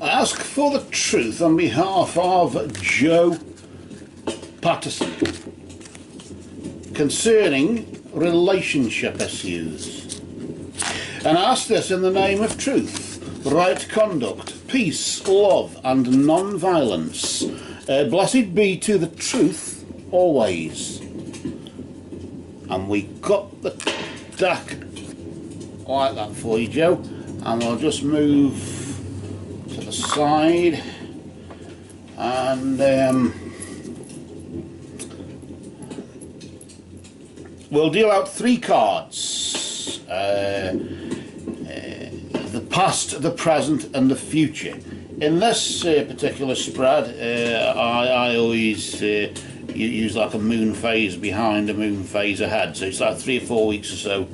I ask for the truth on behalf of Joe Patterson concerning relationship issues. And I ask this in the name of truth, right conduct, peace, love and non-violence. Blessed be to the truth always. And we got the deck like that for you, Joe, and we'll just move to the side and we'll deal out 3 cards, the past, the present and the future. In this particular spread, I always use like a moon phase behind, a moon phase ahead, so it's like 3 or 4 weeks or so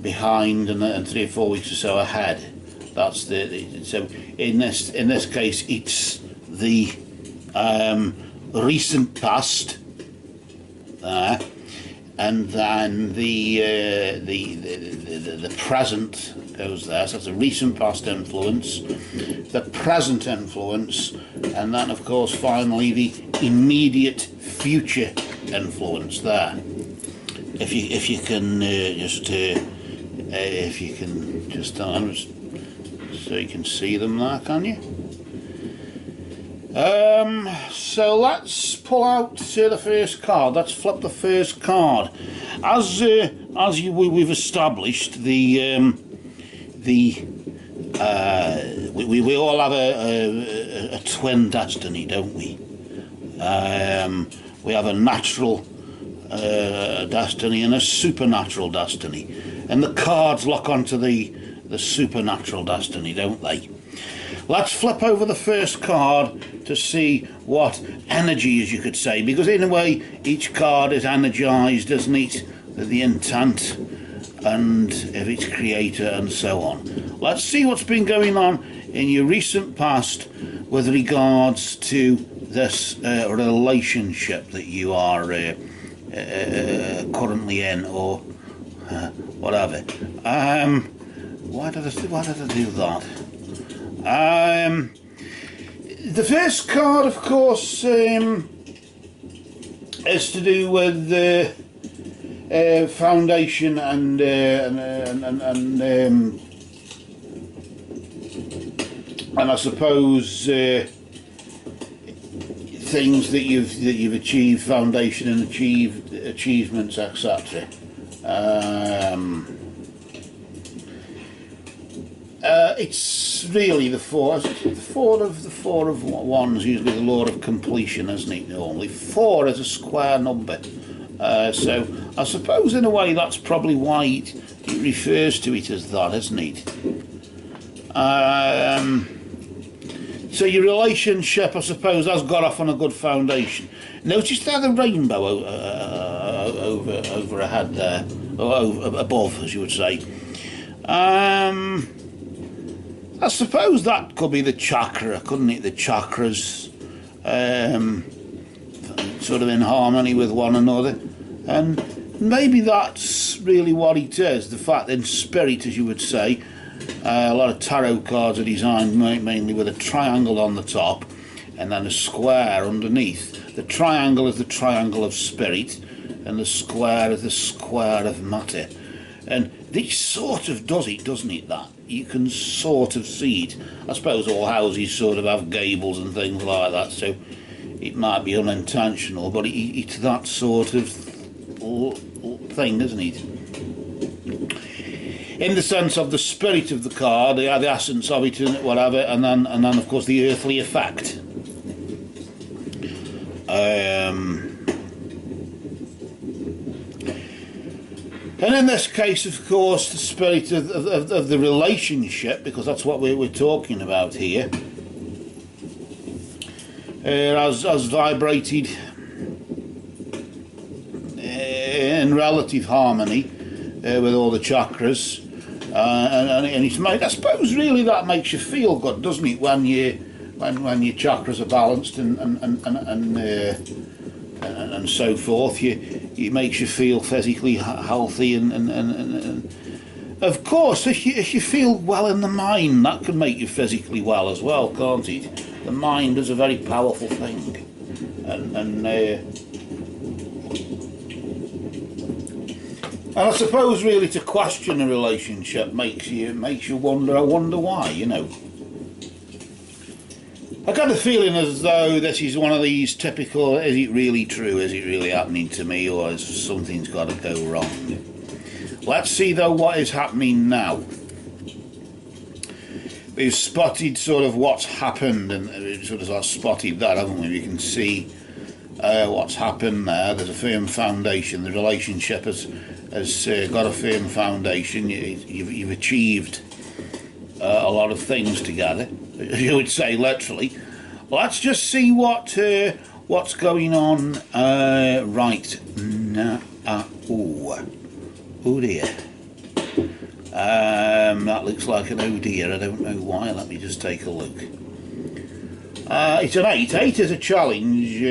behind and 3 or 4 weeks or so ahead. That's so in this case it's the recent past there, and then the present goes there, so that's a recent past influence, the present influence, and then of course finally the immediate future influence there. If you can just so you can see them there, can you? So let's pull out the first card. Let's flip the first card. As we've established, we all have a twin destiny, don't we? We have a natural destiny and a supernatural destiny, and the cards lock onto the supernatural destiny, don't they? Let's flip over the first card to see what energy, as you could say, because in a way each card is energized, isn't it? The intent and of its creator and so on. Let's see what's been going on in your recent past with regards to this relationship that you are currently in, or whatever. Why did I do that? The first card, of course, is to do with foundation and I suppose things that you've achieved, foundation and achievements, etc. It's really the four of wands, usually the law of completion, isn't it? Normally 4 is a square number, so I suppose in a way that's probably why it refers to it as that, isn't it? So your relationship, I suppose, has got off on a good foundation. Notice there the rainbow overhead there, or above, as you would say. I suppose that could be the chakra, couldn't it? The chakras sort of in harmony with one another, and maybe that's really what it is. The fact in spirit, as you would say, a lot of tarot cards are designed mainly with a triangle on the top and then a square underneath. The triangle is the triangle of spirit and the square is the square of matter. And this sort of does it, doesn't it, that? You can sort of see it. I suppose all houses sort of have gables and things like that, so it might be unintentional, but it's that sort of thing, isn't it? In the sense of the spirit of the card, the essence of it, and whatever, and then of course the earthly effect. And in this case, of course, the spirit of the relationship, because that's what we're talking about here, has vibrated in relative harmony with all the chakras, and it's made, I suppose, really that makes you feel good, doesn't it, when your chakras are balanced and so forth. It makes you feel physically healthy and Of course, if you feel well in the mind, that can make you physically well as well, can't it? The mind is a very powerful thing, and I suppose really to question a relationship makes you wonder. I wonder why, you know. I got a feeling as though this is one of these typical, is it really true, is it really happening to me, or is something's got to go wrong? Let's see though what is happening now. We've spotted sort of what's happened, and sort of spotted that, haven't we? We can see what's happened there. There's a firm foundation. The relationship has got a firm foundation. You've achieved a lot of things together, you would say, literally. Let's just see what's going on right now. Oh dear. That looks like an oh dear. I don't know why. Let me just take a look. It's an 8. 8 is a challenge.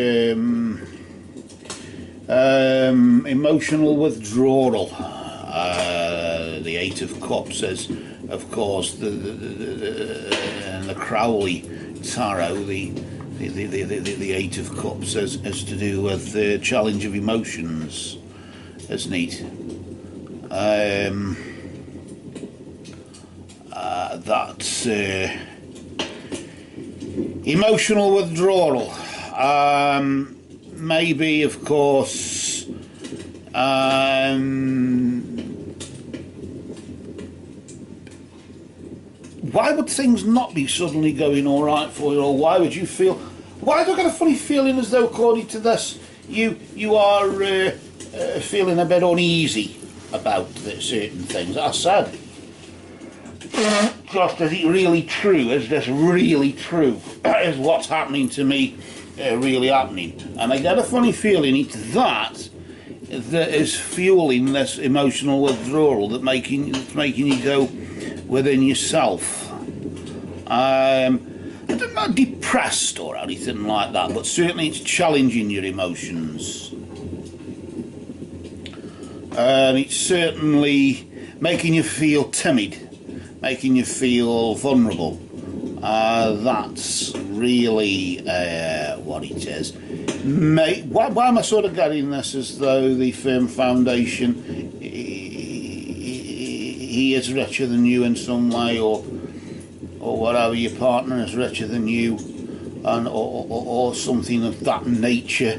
Emotional withdrawal. The 8 of Cups is, of course, the Crowley Tarot. The 8 of Cups is to do with the challenge of emotions. Isn't it? That's emotional withdrawal. Maybe, of course, why would things not be suddenly going all right for you, or why would you feel? Why have I got a funny feeling as though, according to this, you are feeling a bit uneasy about certain things? I said, gosh, is it really true? Is this really true? Is what's happening to me really happening? And I get a funny feeling it's that is fueling this emotional withdrawal, that's making you go within yourself. I'm not depressed or anything like that, but certainly it's challenging your emotions. It's certainly making you feel timid, making you feel vulnerable. That's really what it is. Why am I sort of getting this as though the firm foundation, he is richer than you in some way, or whatever, your partner is richer than you, and or something of that nature,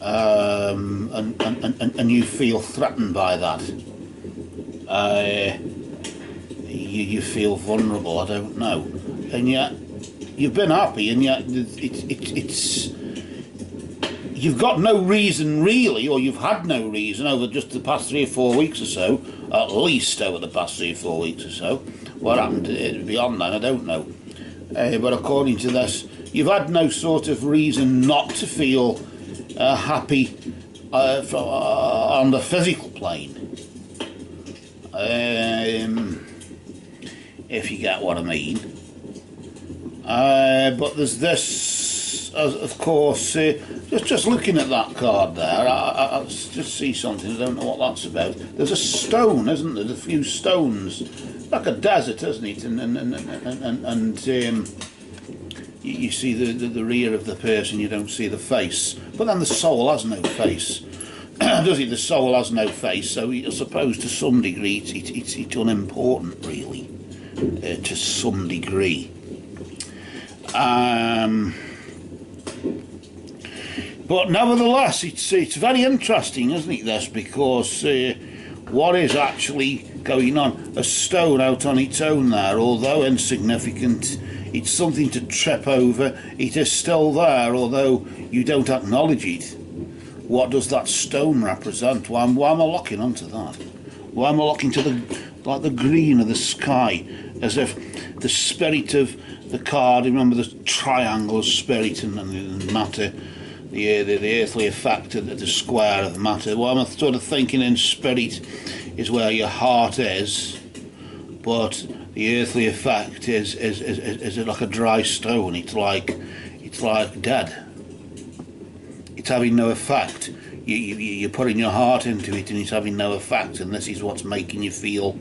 and you feel threatened by that. You feel vulnerable. I don't know, and yet you've been happy, and yet it's you've got no reason really, or you've had no reason over just the past 3 or 4 weeks or so, at least over the past 3 or 4 weeks or so. What happened beyond that, I don't know. But according to this, you've had no sort of reason not to feel happy on the physical plane. If you get what I mean. But there's this, of course, just looking at that card there, I just see something, I don't know what that's about. There's a stone, isn't there? There's a few stones, like a desert, isn't it? And you see the rear of the person, you don't see the face. But then the soul has no face, does it? The soul has no face, so I suppose to some degree it's unimportant, really, to some degree. But nevertheless, it's very interesting, isn't it, this, because what is actually going on? A stone out on its own there, although insignificant, it's something to trip over. It is still there, although you don't acknowledge it. What does that stone represent? Why am I looking onto that? Why am I looking to the green of the sky, as if the spirit of the card, remember the triangle spirit and the matter, the earthly effect of the square of matter. Well, I'm sort of thinking in spirit is where your heart is, but the earthly effect is like a dry stone. It's like dead. It's having no effect. You're putting your heart into it and it's having no effect, and this is what's making you feel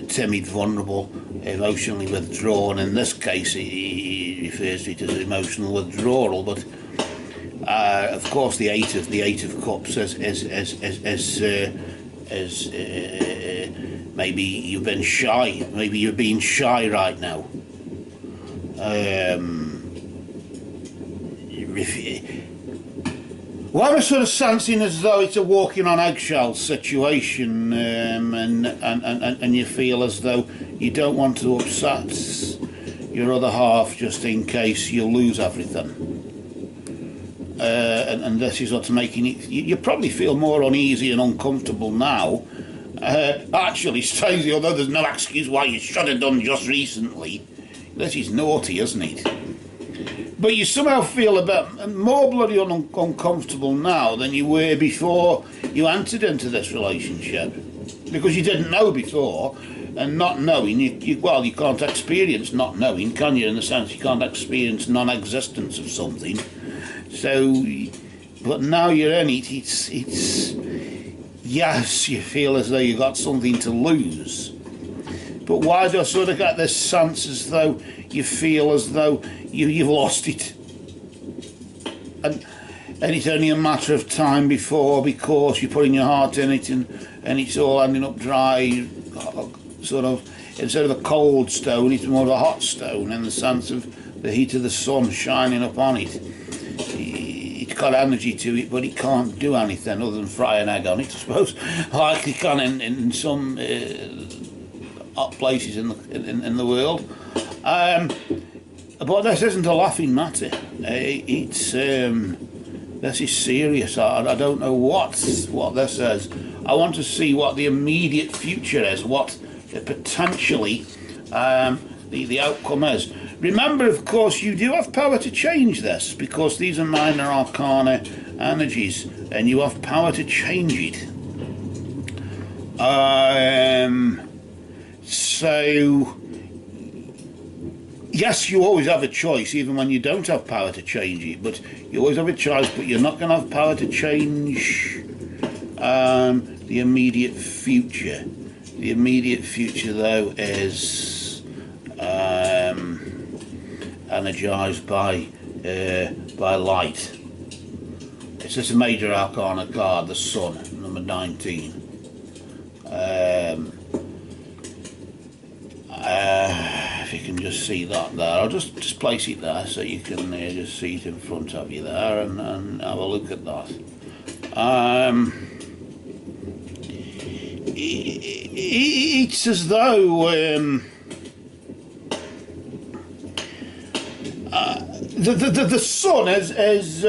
timid, vulnerable, emotionally withdrawn. In this case, he refers to it as emotional withdrawal. But of course, the eight of cups is maybe you've been shy. Maybe you're being shy right now. Well, I'm sort of sensing as though it's a walking on eggshells situation, and you feel as though you don't want to upset your other half just in case you lose everything. And this is what's making it. You probably feel more uneasy and uncomfortable now. Actually, strangely, although there's no excuse why you should have done just recently, this is naughty, isn't it? But you somehow feel a bit more bloody uncomfortable now than you were before you entered into this relationship, because you didn't know before, and not knowing, you can't experience not knowing, can you? In the sense you can't experience non-existence of something. So, but now you're in it, it's yes, you feel as though you've got something to lose. But why do I sort of get this sense as though you feel as though you've lost it? And it's only a matter of time before, because you're putting your heart in it and it's all ending up dry, sort of, instead of a cold stone, it's more of a hot stone in the sense of the heat of the sun shining upon it. It's got energy to it, but it can't do anything other than fry an egg on it, I suppose, like it can in some hot places in the world. But this isn't a laughing matter. This is serious. I don't know what this is. I want to see what the immediate future is, what potentially the outcome is. Remember, of course, you do have power to change this, because these are minor arcana energies, and you have power to change it. So, yes, you always have a choice, even when you don't have power to change it, but you always have a choice, but you're not going to have power to change the immediate future. The immediate future, though, is energized by light. It's just a major arcana card, the Sun, number 19. If you can just see that there, I'll just place it there so you can just see it in front of you there, and have a look at that. It's as though the sun is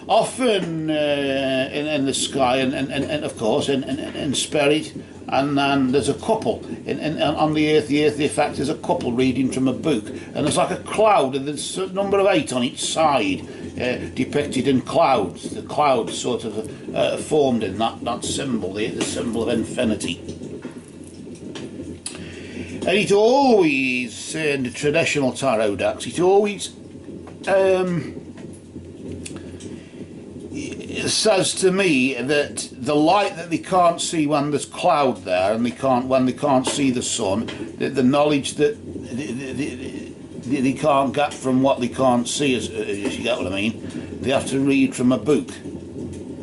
often in the sky, and of course in spirit, and then there's a couple on the earth. The effect is a couple reading from a book, and there's like a cloud, and there's a number of 8 on each side, depicted in clouds. The clouds sort of formed in that symbol, the symbol of infinity. And it always, in the traditional tarot decks, it always it says to me that the light that they can't see when there's cloud there, and when they can't see the sun, the knowledge that they can't get from what they can't see, as you get what I mean, they have to read from a book.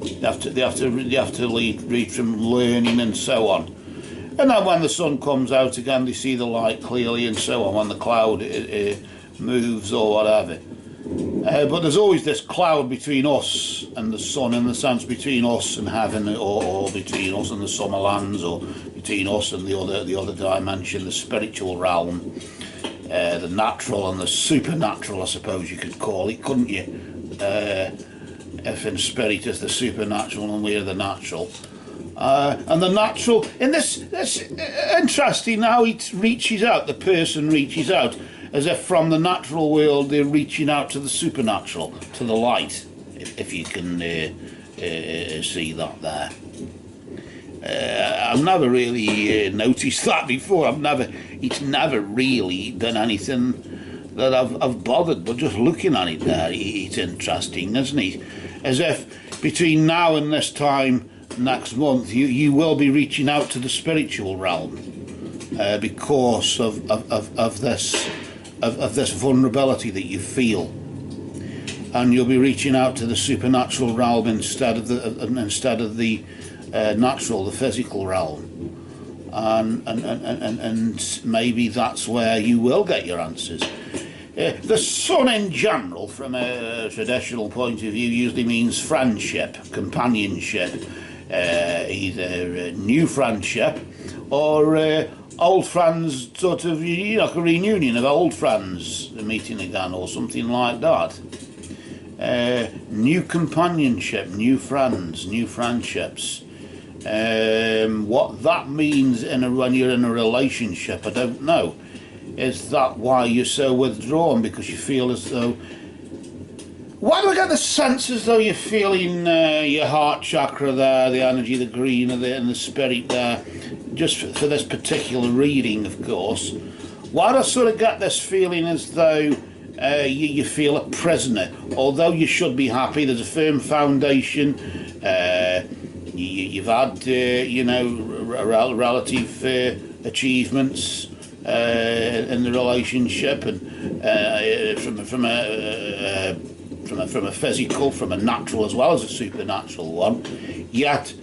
They have to read from learning and so on. And then when the sun comes out again, they see the light clearly and so on, when the cloud moves or whatever. But there's always this cloud between us and the sun, in the sense between us and heaven, or between us and the summer lands, or between us and the other dimension, the spiritual realm, the natural and the supernatural, I suppose you could call it, couldn't you? If in spirit is the supernatural and we're the natural. And the natural, in this interesting how it reaches out, the person reaches out, as if from the natural world they're reaching out to the supernatural, to the light, if you can see that there. I've never really noticed that before. It's never really done anything that I've bothered, but just looking at it there, it's interesting, isn't it? As if between now and this time next month, you will be reaching out to the spiritual realm because of this vulnerability that you feel, and you'll be reaching out to the supernatural realm instead of the natural, the physical realm, and maybe that's where you will get your answers. The sun in general, from a traditional point of view, usually means friendship, companionship, either new friendship or old friends, sort of, like a reunion of old friends meeting again or something like that. New companionship, new friends, new friendships. What that means when you're in a relationship, I don't know. Is that why you're so withdrawn? Because you feel as though... Why do I get the sense as though you're feeling your heart chakra there, the energy, the green, and the spirit there, just for this particular reading, of course. Why do I sort of get this feeling as though you feel a prisoner? Although you should be happy, there's a firm foundation, you've had, relative achievements in the relationship, and from a physical, from a natural as well as a supernatural one, yet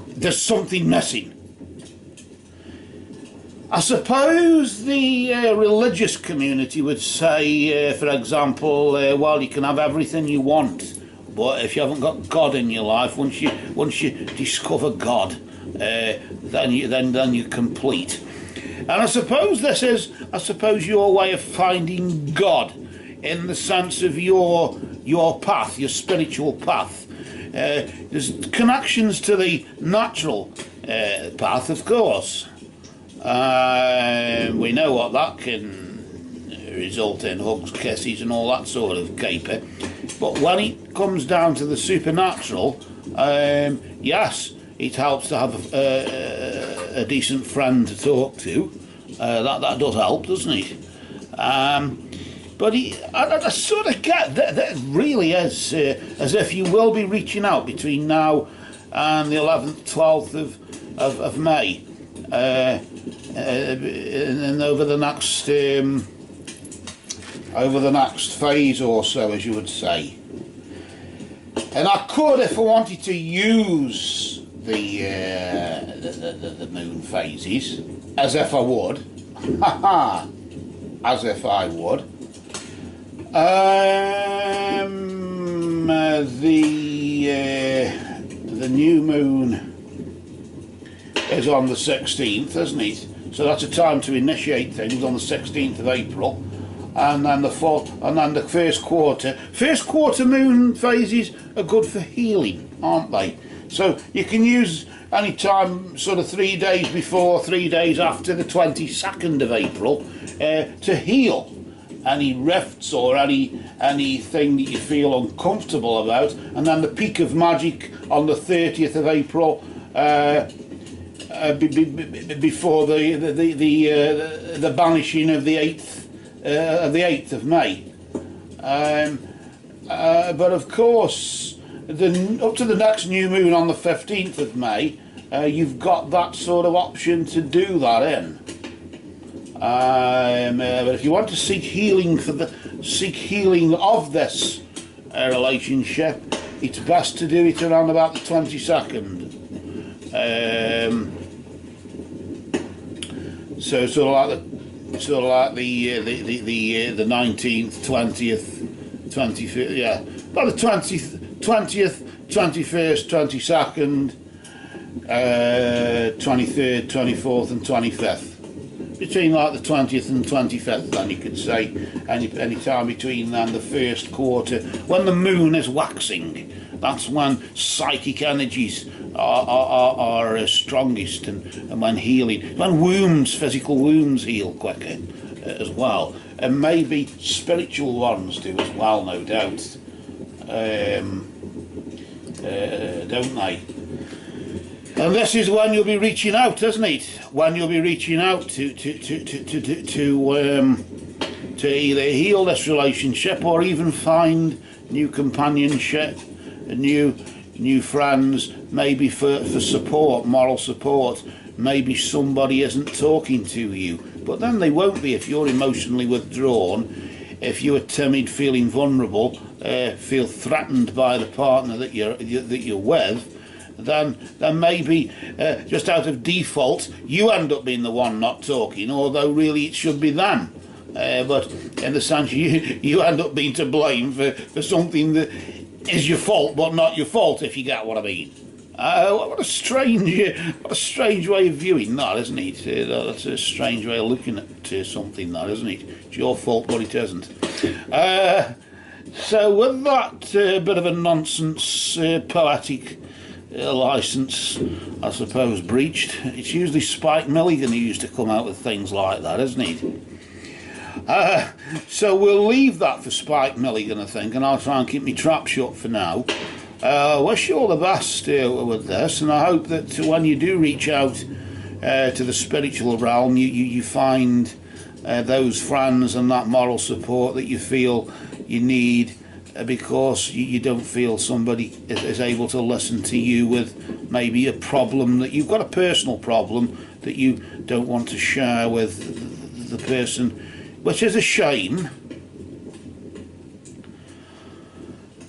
there's something missing. I suppose the religious community would say, for example, well, you can have everything you want, but if you haven't got God in your life, once you discover God, then you're complete. And I suppose this is, your way of finding God, in the sense of your path, your spiritual path. There's connections to the natural path, of course. We know what that can result in, hugs, kisses and all that sort of caper. But when it comes down to the supernatural, yes, it helps to have a decent friend to talk to. That does help, doesn't it? But I sort of get that really is as if you will be reaching out between now and the 11th, 12th of May, and over the next phase or so, as you would say. And I could, if I wanted to, use the moon phases as if I would, as if I would. The new moon is on the 16th, isn't it? So that's a time to initiate things on the 16th of April, and then the first quarter moon phases are good for healing, aren't they? So you can use any time, sort of 3 days before, 3 days after the 22nd of April, to heal any rifts or anything that you feel uncomfortable about, and then the peak of magic on the 30th of April, before the banishing of the 8th of May. But of course, up to the next new moon on the 15th of May, you've got that sort of option to do that in. But if you want to seek healing of this relationship, it's best to do it around about the 22nd. So sort of like the 19th, 20th, 25th, yeah, about the 20th, 21st, 22nd, 23rd, 24th and 25th. Between like the 20th and 25th, then you could say, any time between then, the first quarter, when the moon is waxing, that's when psychic energies are strongest, and when healing, when physical wounds heal quicker as well, and maybe spiritual ones do as well, no doubt, don't they? And this is when you'll be reaching out, isn't it? When you'll be reaching out to either heal this relationship or even find new companionship, new new friends, maybe for support, moral support. Maybe somebody isn't talking to you, but then they won't be if you're emotionally withdrawn, if you're timid, feeling vulnerable, feel threatened by the partner that you're with. Then maybe just out of default you end up being the one not talking, although really it should be them. But in the sense you end up being to blame for something that is your fault but not your fault, if you get what I mean. What a strange way of viewing that, isn't it? That's a strange way of looking at something, that, isn't it? It's your fault but it isn't. So with that bit of a nonsense poetic licence, I suppose, breached, it's usually Spike Milligan who used to come out with things like that, isn't it? So we'll leave that for Spike Milligan, I think, and I'll try and keep my trap shut for now. Wish you all the best with this, and I hope that when you do reach out to the spiritual realm, you find those friends and that moral support that you feel you need, because you don't feel somebody is able to listen to you with maybe a problem that you've got, a personal problem that you don't want to share with the person, which is a shame.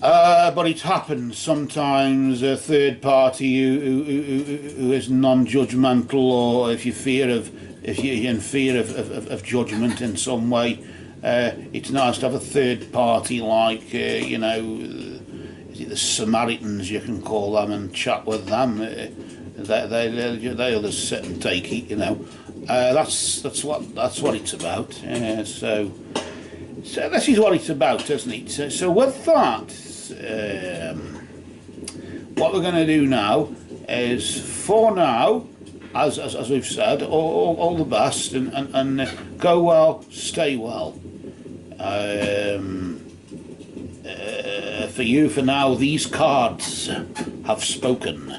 But it happens sometimes. A third party who is non-judgmental, or if you're in fear of judgment in some way, it's nice to have a third party like is it the Samaritans, you can call them, and chat with them. They'll just sit and take it, That's what it's about. So this is what it's about, isn't it? So with that, what we're going to do now is, for now, as we've said, all the best, and go well, stay well. For you, for now, these cards have spoken.